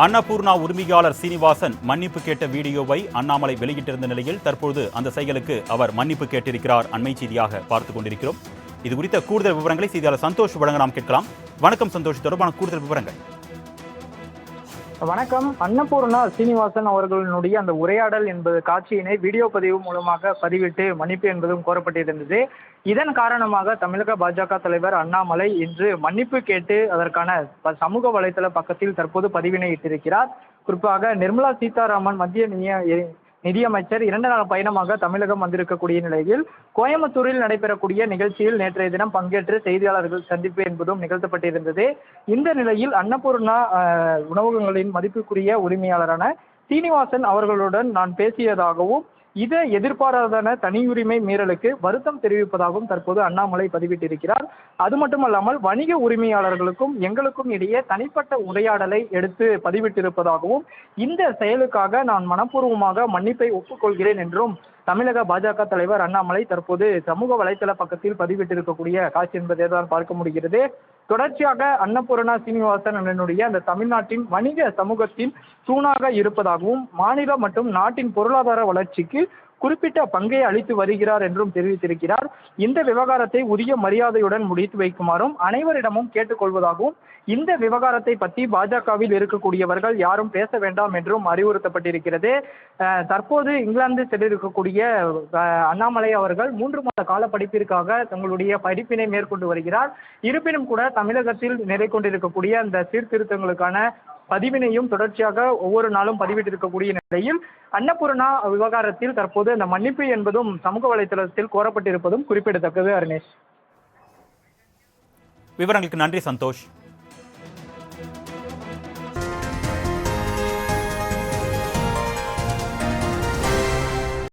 அன்னபூர்ணா உரிமையாளர் சீனிவாசன் மன்னிப்பு கேட்ட வீடியோவை அண்ணாமலை வெளியிட்டிருந்த நிலையில் தற்போது அந்த செயலுக்கு அவர் மன்னிப்பு கேட்டிருக்கிறார். அண்மை செய்தியாக பார்த்துக் கொண்டிருக்கிறோம். இது குறித்த கூடுதல் விவரங்களை செய்தியாளர் சந்தோஷ் வழங்க நாம் கேட்கலாம். வணக்கம் சந்தோஷ், தொடர்பான கூடுதல் விவரங்கள். வணக்கம். அன்னபூர்ணா சீனிவாசன் அவர்களுடைய அந்த உரையாடல் என்பது காட்சியினை வீடியோ பதிவு மூலமாக பதிவிட்டு மன்னிப்பு என்பதும் கோரப்பட்டிருந்தது. இதன் காரணமாக தமிழக பாஜக தலைவர் அண்ணாமலை இன்று மன்னிப்பு கேட்டு அதற்கான சமூக வலைதள பக்கத்தில் தற்போது பதிவினை இட்டிருக்கிறார். குறிப்பாக நிர்மலா சீதாராமன் மத்திய நிதியமைச்சர் 2 நாள் பயணமாக தமிழகம் வந்திருக்கக்கூடிய நிலையில் கோயம்புத்தூரில் நடைபெறக்கூடிய நிகழ்ச்சியில் நேற்றைய தினம் பங்கேற்று செய்தியாளர்கள் சந்திப்பு என்பதும் நிகழ்த்தப்பட்டிருந்தது. இந்த நிலையில் அன்னபூர்ணா உணவகங்களின் மதிப்புக்குரிய உரிமையாளரான சீனிவாசன் அவர்களுடன் நான் பேசியதாகவும் இதை எதிர்பாராதான தனியுரிமை மீறலுக்கு வருத்தம் தெரிவிப்பதாகவும் தற்போது அண்ணாமலை பதிவிட்டிருக்கிறார். அது மட்டுமல்லாமல் வணிக உரிமையாளர்களுக்கும் எங்களுக்கும் இடையே தனிப்பட்ட உரையாடலை எடுத்து பதிவிட்டிருப்பதாகவும் இந்த செயலுக்காக நான் மனப்பூர்வமாக மன்னிப்பை ஒப்புக்கொள்கிறேன் என்றும் தமிழக பாஜக தலைவர் அண்ணாமலை தற்போது சமூக வலைதள பக்கத்தில் பதிவிட்டிருக்கக்கூடிய காட்சி என்பதை தான் பார்க்க முடிகிறது. தொடர்ச்சியாக அன்னபூர்ணா சீனிவாசன் அந்த தமிழ்நாட்டின் வணிக சமூகத்தின் தூணாக இருப்பதாகவும் மாநில மற்றும் நாட்டின் பொருளாதார வளர்ச்சிக்கு குறிப்பிட்ட பங்கை அளித்து வருகிறார் என்றும் தெரிவித்திருக்கிறார். இந்த விவகாரத்தை உரிய மரியாதையுடன் முடித்து வைக்குமாறும் அனைவரிடமும் கேட்டுக்கொள்வதாகவும் இந்த விவகாரத்தை பற்றி பாஜகவில் இருக்கக்கூடியவர்கள் யாரும் பேச வேண்டாம் என்றும் அறிவுறுத்தப்பட்டிருக்கிறது. தற்போது இங்கிலாந்து சென்றிருக்கக்கூடிய அண்ணாமலை அவர்கள் 3 மாத கால படிப்பிற்காக தங்களுடைய படிப்பினை மேற்கொண்டு வருகிறார். இருப்பினும் கூட தமிழகத்தில் நிலை கொண்டிருக்கக்கூடிய அந்த சீர்திருத்தங்களுக்கான பதிவினையும் தொடர்ச்சியாக ஒவ்வொரு நாளும் பதிவிட்டிருக்கக்கூடிய நிலையில் அன்னபூர்ணா விவகாரத்தில் தற்போது அந்த மன்னிப்பு என்பதும் சமூக வலைதளத்தில் கோரப்பட்டிருப்பதும் குறிப்பிடத்தக்கது. அருணேஷ், விவரங்களுக்கு நன்றி சந்தோஷ்.